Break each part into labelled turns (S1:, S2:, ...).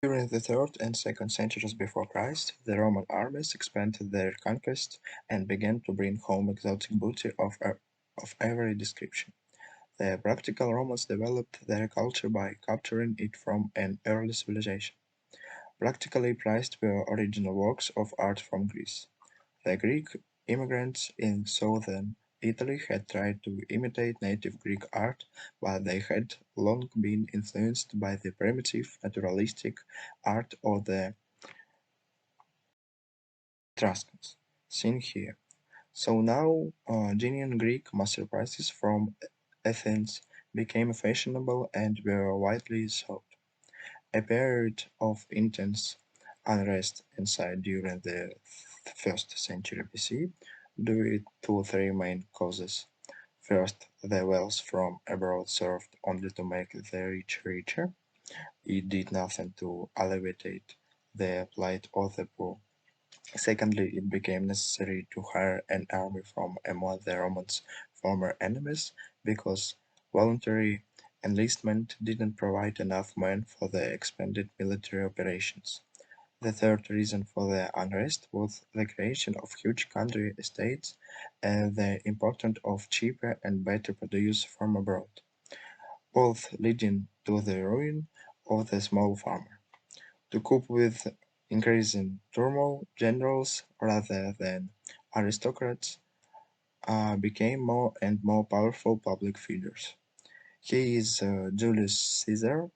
S1: During the 3rd and 2nd centuries before Christ, the Roman armies expanded their conquest and began to bring home exotic booty of every description. The practical Romans developed their culture by capturing it from an early civilization. Practically prized were original works of art from Greece. The Greek immigrants in southern Italy had tried to imitate native Greek art, but they had long been influenced by the primitive, naturalistic art of the Etruscans, seen here. So now, genuine Greek masterpieces from Athens became fashionable and were widely sought. A period of intense unrest ensued during the 1st century BC, due to three main causes. First, the wealth from abroad served only to make the rich richer. It did nothing to alleviate the plight of the poor. Secondly, it became necessary to hire an army from among the Romans' former enemies because voluntary enlistment didn't provide enough men for the expanded military operations. The third reason for the unrest was the creation of huge country estates and the importance of cheaper and better produce from abroad, both leading to the ruin of the small farmer. To cope with increasing turmoil, generals, rather than aristocrats, became more and more powerful public figures. He is Julius Caesar,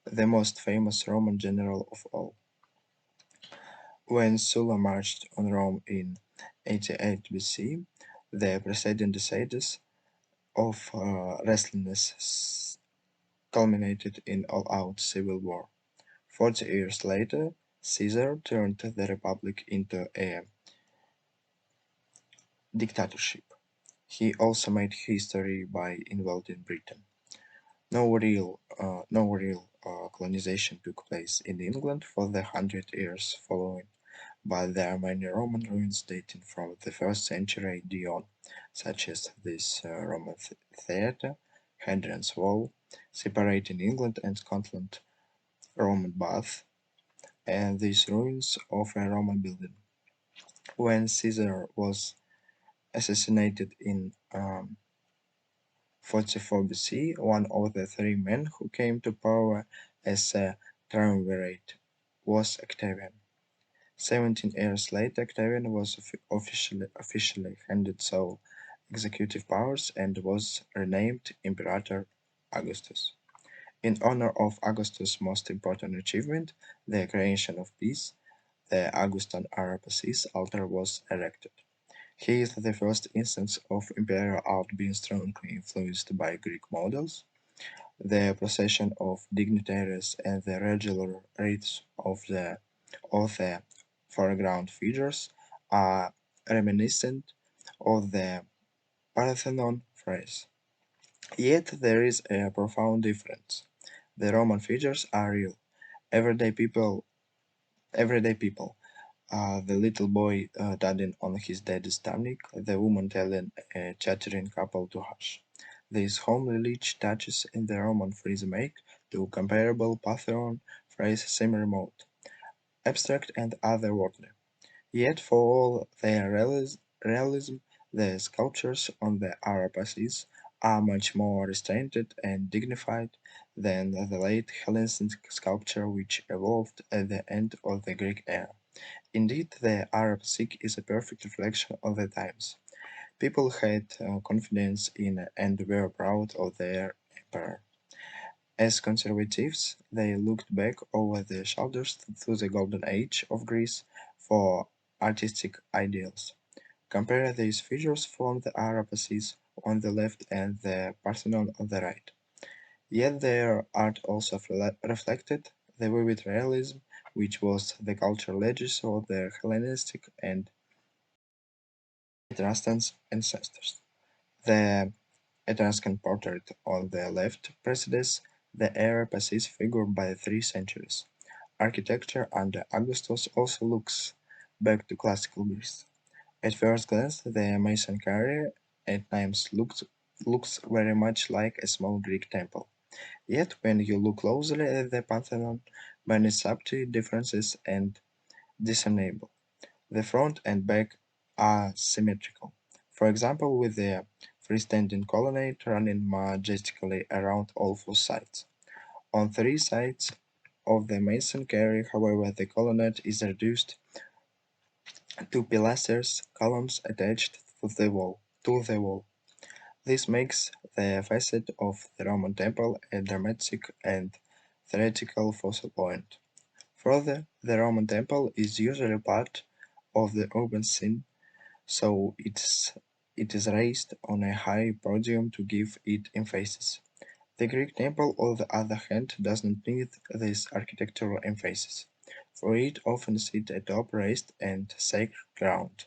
S1: the most famous Roman general of all. When Sulla marched on Rome in 88 BC, the preceding decades of restlessness culminated in all-out civil war. 40 years later, Caesar turned the republic into a dictatorship. He also made history by invading Britain. No real colonization took place in England for the 100 years following, but there are many Roman ruins dating from the 1st century AD on, such as this Roman theatre, Hadrian's Wall, separating England and Scotland, Roman bath, and these ruins of a Roman building. When Caesar was assassinated in 44 BC, one of the three men who came to power as a triumvirate was Octavian. 17 years later, Octavian was officially handed sole executive powers and was renamed Imperator Augustus. In honor of Augustus' most important achievement, the creation of peace, the Augustan Arapacis altar was erected. He is the first instance of imperial art being strongly influenced by Greek models. The procession of dignitaries and the regular rites of the foreground figures are reminiscent of the Parthenon phrase. Yet there is a profound difference. The Roman figures are real, everyday people, everyday people. The little boy tugging on his daddy's stomach, the woman telling a chattering couple to hush. These homely rich touches in the Roman frieze make to comparable Parthenon phrase seem remote, abstract and otherworldly. Yet for all their realism, the sculptures on the Arapacis are much more restrained and dignified than the late Hellenistic sculpture which evolved at the end of the Greek era. Indeed, the Arab Sikh is a perfect reflection of the times. People had confidence in and were proud of their emperor. As conservatives, they looked back over their shoulders to the golden age of Greece for artistic ideals. Compare these figures from the Arapacis on the left and the Parthenon on the right. Yet their art also reflected the vivid realism which was the cultural edges of their Hellenistic and Etruscan ancestors. The Etruscan portrait on the left precedes the Arapacis figure by 3 centuries. Architecture under Augustus also looks back to classical Greece. At first glance, the Mason carrier at times looks very much like a small Greek temple. Yet, when you look closely at the Parthenon, many subtle differences and discernible. The front and back are symmetrical. For example, with the freestanding colonnade running majestically around all four sides. On three sides of the mason carry, however, the colonnade is reduced to pilasters, columns attached to the wall. This makes the facade of the Roman temple a dramatic and theatrical focal point. Further, the Roman temple is usually part of the urban scene, so it is raised on a high podium to give it emphasis. The Greek temple, on the other hand, does not need this architectural emphasis, for it often sits atop raised and sacred ground.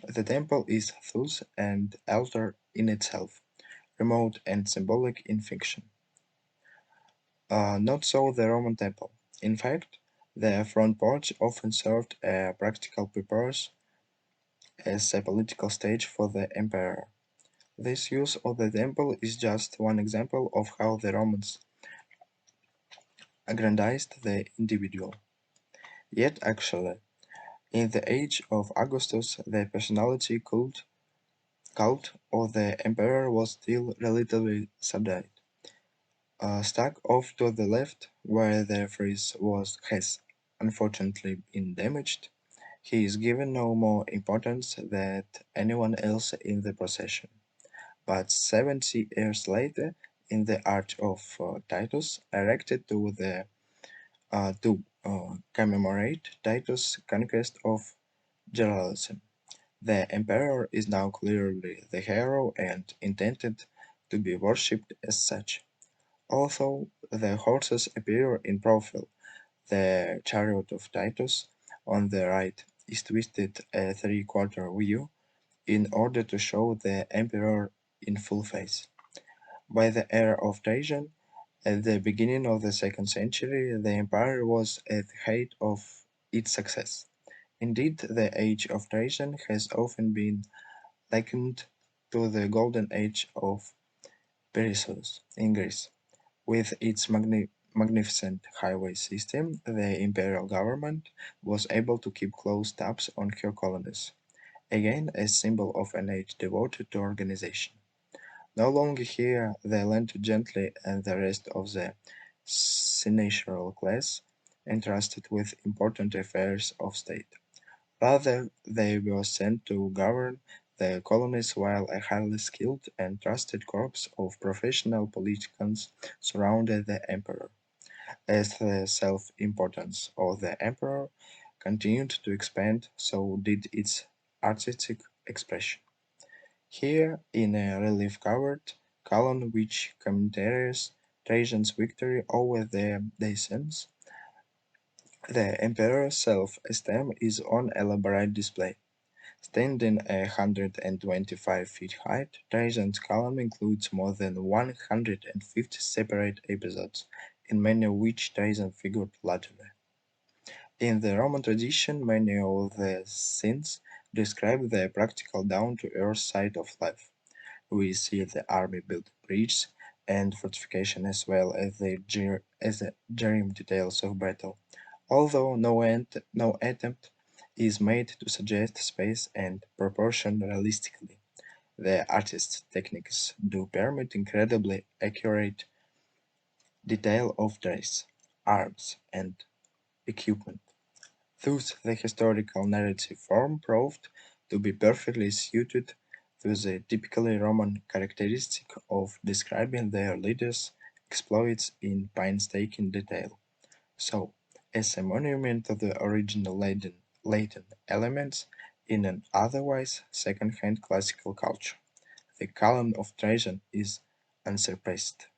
S1: The temple is thus an altar in itself, remote and symbolic in fiction. Not so the Roman temple. In fact, the front porch often served a practical purpose as a political stage for the emperor. This use of the temple is just one example of how the Romans aggrandized the individual. Yet, actually, in the age of Augustus, the personality cult of the emperor was still relatively subdued. Stuck off to the left, where the frieze has unfortunately been damaged, he is given no more importance than anyone else in the procession. But 70 years later, in the Arch of Titus, erected to commemorate Titus' conquest of Jerusalem, the emperor is now clearly the hero and intended to be worshipped as such. Although the horses appear in profile, the chariot of Titus on the right is twisted a three-quarter view in order to show the emperor in full face. By the era of Trajan, at the beginning of the second century, the empire was at the height of its success. Indeed, the age of Trajan has often been likened to the golden age of Perseus in Greece. With its magnificent highway system, the imperial government was able to keep close tabs on her colonies, again a symbol of an age devoted to organization. No longer here they lent gently and the rest of the senatorial class entrusted with important affairs of state. Rather, they were sent to govern the colonies while a highly skilled and trusted corps of professional politicians surrounded the emperor. As the self-importance of the emperor continued to expand, so did its artistic expression. Here, in a relief-covered column which commemorates Trajan's victory over the Dacians, the emperor's self-esteem is on elaborate display. Standing 125 feet high, Trajan's column includes more than 150 separate episodes, in many of which Trajan figured largely. In the Roman tradition, many of the scenes describe the practical down-to-earth side of life. We see the army build bridges and fortification as well as the grim details of battle, although no attempt is made to suggest space and proportion realistically. The artist's techniques do permit incredibly accurate detail of dress, arms, and equipment. Thus, the historical narrative form proved to be perfectly suited to the typically Roman characteristic of describing their leaders' exploits in painstaking detail. So, as a monument to the original Latin elements in an otherwise second-hand classical culture, the column of Trajan is unsurpassed.